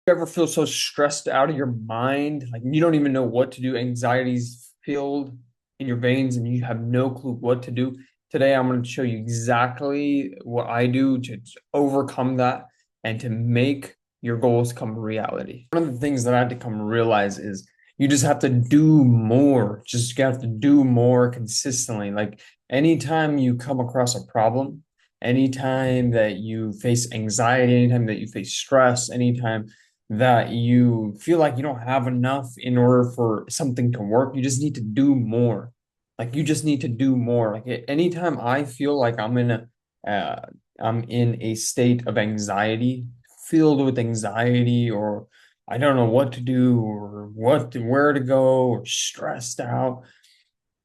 You ever feel so stressed out of your mind, like you don't even know what to do? Anxiety's filled in your veins and you have no clue what to do. Today, I'm going to show you exactly what I do to overcome that and to make your goals come reality. One of the things that I had to come realize is you just have to do more. Just you have to do more consistently. Like anytime you come across a problem, anytime that you face anxiety, anytime that you face stress, anytime that you feel like you don't have enough in order for something to work. You just need to do more. Like you just need to do more. Anytime I feel like uh, I'm in a state of anxiety, filled with anxiety, or I don't know what to do, or where to go, or stressed out.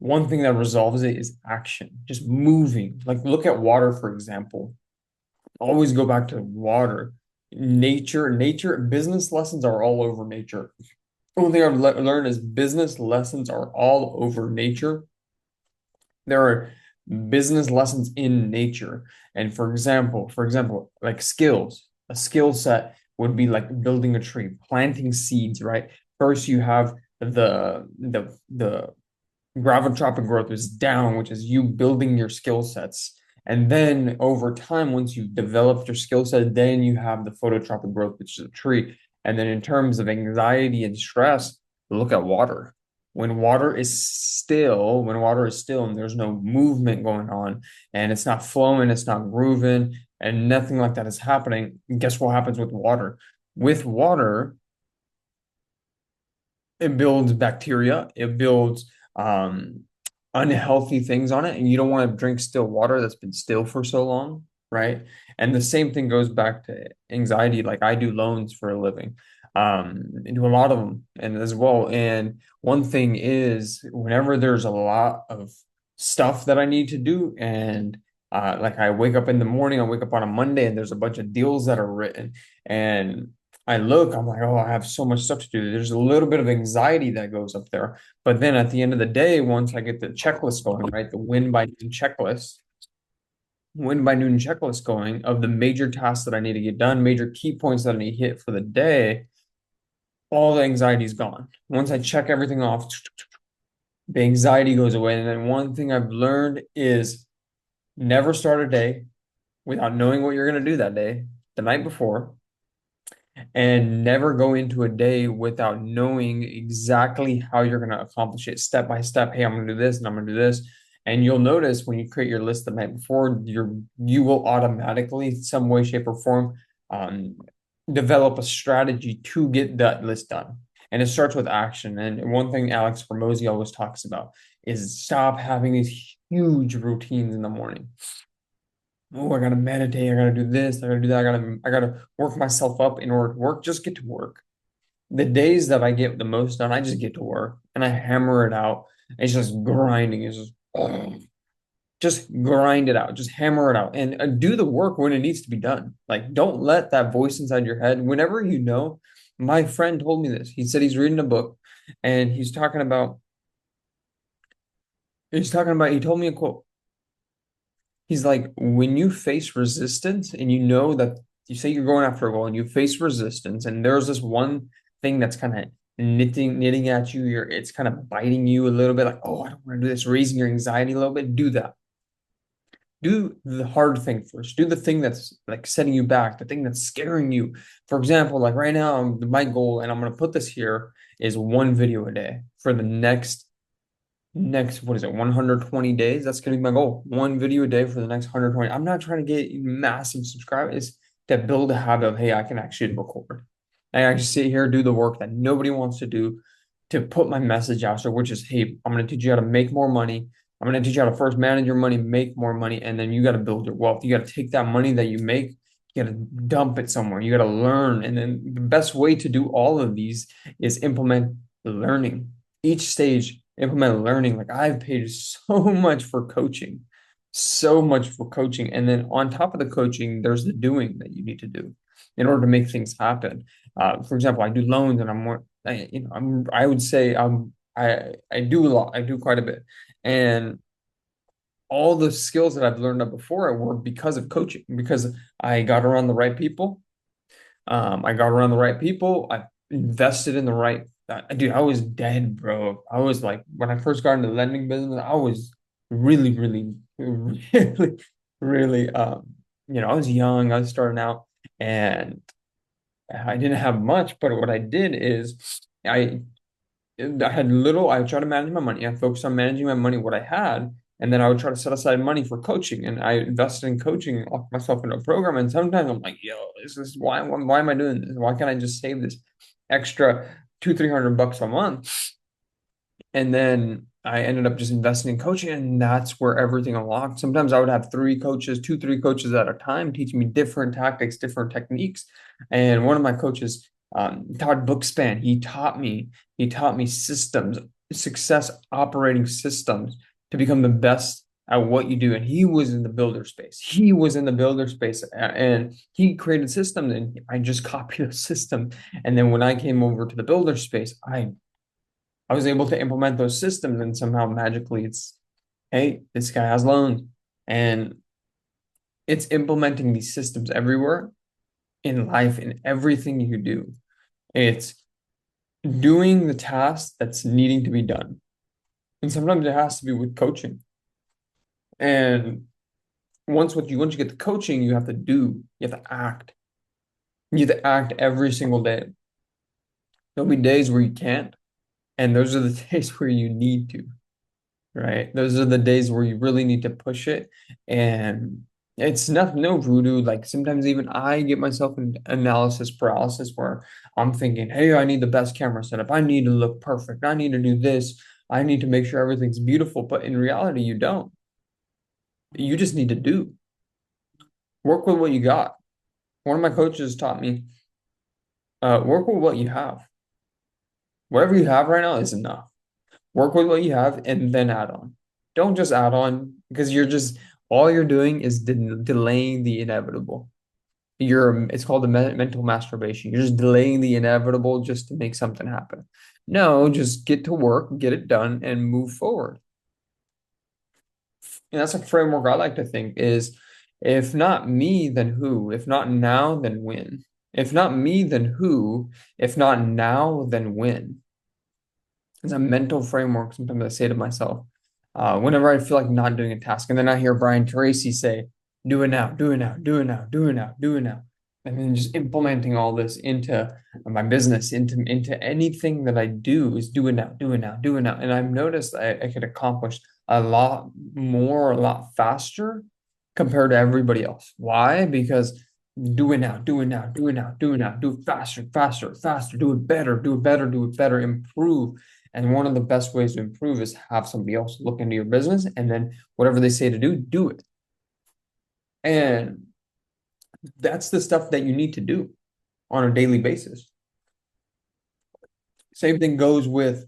One thing that resolves it is action, just moving. Like look at water, for example. Always go back to water. Nature, business lessons are all over nature. One thing I've learned is business lessons are all over nature. There are business lessons in nature. And for example, like skills, a skill set would be like building a tree, planting seeds, right? First you have the gravitropic growth is down, which is you building your skill sets. And then over time, once you've developed your skill set, then you have the phototropic growth, which is a tree. And then in terms of anxiety and stress, look at water. When water is still and there's no movement going on and it's not flowing, it's not grooving, and nothing like that is happening, guess what happens with water? With water, it builds bacteria, it builds um, unhealthy things on it, and you don't want to drink still water that's been still for so long, right? And the same thing goes back to anxiety. Like I do loans for a living, and do a lot of them, and as well. And one thing is, whenever there's a lot of stuff that I need to do, and like I wake up in the morning, I wake up on a Monday, and there's a bunch of deals that are written, and I'm like, oh, I have so much stuff to do. There's a little bit of anxiety that goes up there. But then at the end of the day, once I get the checklist going, right, the win by noon checklist going of the major tasks that I need to get done, major key points that I need to hit for the day, all the anxiety is gone. Once I check everything off, the anxiety goes away. And then one thing I've learned is never start a day without knowing what you're going to do that day, the night before, and never go into a day without knowing exactly how you're going to accomplish it step by step. Hey, I'm going to do this and I'm going to do this. And you'll notice when you create your list the night before, you will automatically, some way, shape, or form, um, develop a strategy to get that list done. And it starts with action. And one thing Alex Hormozy always talks about is stop having these huge routines in the morning. Oh, I gotta meditate, I gotta do this, I gotta do that, I gotta work myself up in order to work. Just get to work. The days that I get the most done, I just get to work and I hammer it out. It's just grinding. It's just grind it out, just hammer it out and do the work when it needs to be done. Like, don't let that voice inside your head. Whenever you know, my friend told me this. He said he's reading a book and he told me a quote. He's like, when you face resistance and you know that you say you're going after a goal and you face resistance, and there's this one thing that's kind of knitting at you, it's kind of biting you a little bit, like, oh, I don't want to do this, raising your anxiety a little bit. Do that. Do the hard thing first. Do the thing that's like setting you back, the thing that's scaring you. For example, like right now, my goal, and I'm gonna put this here, is one video a day for the next what is it, 120 days. That's going to be my goal, one video a day for the next 120. I'm not trying to get massive subscribers, to build a habit of, hey, I can actually record, I actually sit here, do the work that nobody wants to do, to put my message out there, which is, hey, I'm going to teach you how to make more money. I'm going to teach you how to first manage your money, make more money, and then you got to build your wealth. You got to take that money that you make, you got to dump it somewhere, you got to learn. And then the best way to do all of these is implement learning. Each stage, implement learning. Like I've paid so much for coaching, so much for coaching. And then on top of the coaching, there's the doing that you need to do in order to make things happen. For example, I do loans and I'm more, I would say I do a lot. I do quite a bit. And all the skills that I've learned up before were because of coaching, because I got around the right people. I got around the right people. I invested in the right. Dude, I was dead, bro. I was like, when I first got into the lending business, I was really, really, really, really, I was young. I was starting out, and I didn't have much. But what I did is, I I had little. I tried to manage my money. I focused on managing my money, what I had, and then I would try to set aside money for coaching. And I invested in coaching, locked myself into a program. And sometimes I'm like, yo, this is why am I doing this? Why can't I just save this extra 200-300 bucks a month? And then I ended up just investing in coaching, and that's where everything unlocked. Sometimes I would have three coaches, two, three coaches at a time, teaching me different tactics, different techniques. And one of my coaches, Todd Bookspan, he taught me systems, success operating systems to become the best at what you do. And he was in the builder space. He was in the builder space, and he created systems, and I just copied the system. And then when I came over to the builder space, I was able to implement those systems, and somehow magically hey, this guy has loans. And it's implementing these systems everywhere in life, in everything you do. It's doing the task that's needing to be done. And sometimes it has to be with coaching. And once you get the coaching, you have to do, you have to act. You have to act every single day. There'll be days where you can't, and those are the days where you need to. Right? Those are the days where you really need to push it. And it's no voodoo. Like sometimes even I get myself in analysis paralysis where I'm thinking, hey, I need the best camera setup. I need to look perfect. I need to do this. I need to make sure everything's beautiful. But in reality, you don't. You just need to do. Work with what you got. One of my coaches taught me, work with what you have. Whatever you have right now is enough. Work with what you have and then add on. Don't just add on because all you're doing is delaying the inevitable. It's called the mental masturbation. You're just delaying the inevitable just to make something happen. No, just get to work, get it done, and move forward. And that's a framework I like to think is, if not me, then who? If not now, then when? If not me, then who? If not now, then when? It's a mental framework. Sometimes I say to myself, whenever I feel like not doing a task, and then I hear Brian Tracy say, "Do it now, do it now, do it now, do it now, do it now," and then just implementing all this into my business, into anything that I do is do it now, do it now, do it now. And I've noticed I could accomplish a lot more, a lot faster compared to everybody else. Why? Because do it now, do it now, do it now, do it now, do it faster, faster, faster, do it better, do it better, do it better, improve. And one of the best ways to improve is have somebody else look into your business, and then whatever they say to do it. And that's the stuff that you need to do on a daily basis. Same thing goes with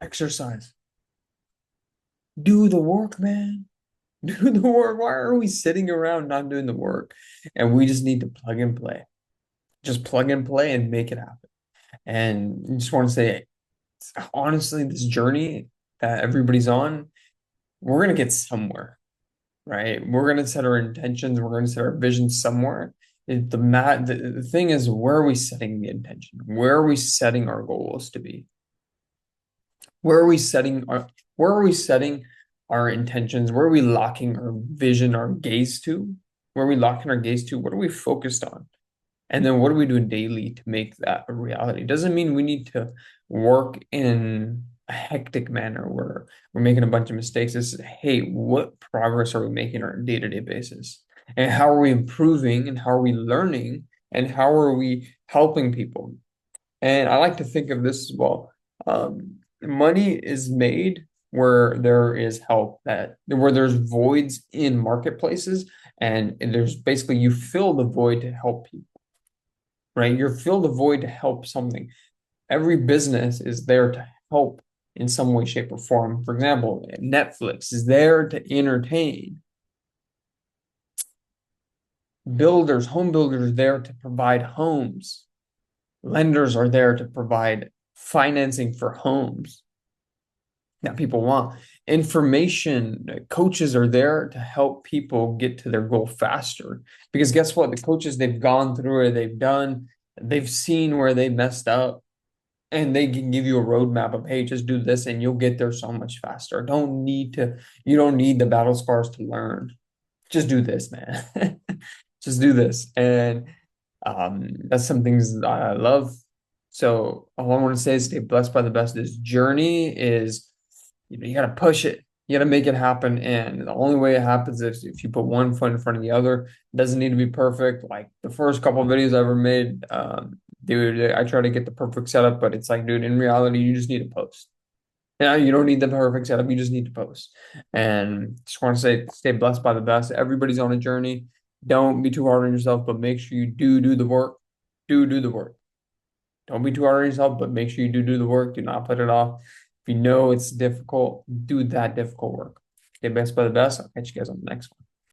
exercise. Do the work, man. Do the work. Why are we sitting around not doing the work? And we just need to plug and play. Just plug and play and make it happen. And I just want to say, honestly, this journey that everybody's on, we're going to get somewhere, right? We're going to set our intentions. We're going to set our vision somewhere. The thing is, where are we setting the intention? Where are we setting our goals to be? Where are we setting our intentions? Where are we locking our vision, our gaze to? Where are we locking our gaze to? What are we focused on? And then what are we doing daily to make that a reality? Doesn't mean we need to work in a hectic manner where we're making a bunch of mistakes. It's, hey, what progress are we making on a day-to-day basis? And how are we improving, and how are we learning, and how are we helping people? And I like to think of this as well. Money is made where there is help, where there's voids in marketplaces, and there's basically you fill the void to help people, right? You're fill the void to help something. Every business is there to help in some way, shape, or form. For example, Netflix is there to entertain. Home builders are there to provide homes. Lenders are there to provide financing for homes that people want. Information coaches are there to help people get to their goal faster. Because guess what? The coaches, they've gone through it, they've done, They've seen where they messed up, and they can give you a roadmap of, hey, just do this and you'll get there so much faster. You don't need the battle scars to learn. Just do this, man. Just do this. And that's some things that I love. So all I want to say is stay blessed by the best. This journey is, you gotta push it. You gotta make it happen. And the only way it happens is if you put one foot in front of the other. It doesn't need to be perfect. Like the first couple of videos I ever made, dude, I try to get the perfect setup, but it's like, dude, in reality, you just need to post. Yeah, you don't need the perfect setup. You just need to post. And just want to say, stay blessed by the best. Everybody's on a journey. Don't be too hard on yourself, but make sure you do the work. Do the work. Don't be too hard on yourself, but make sure you do the work. Do not put it off. If you know it's difficult, do that difficult work. Stay blessed by the best. I'll catch you guys on the next one.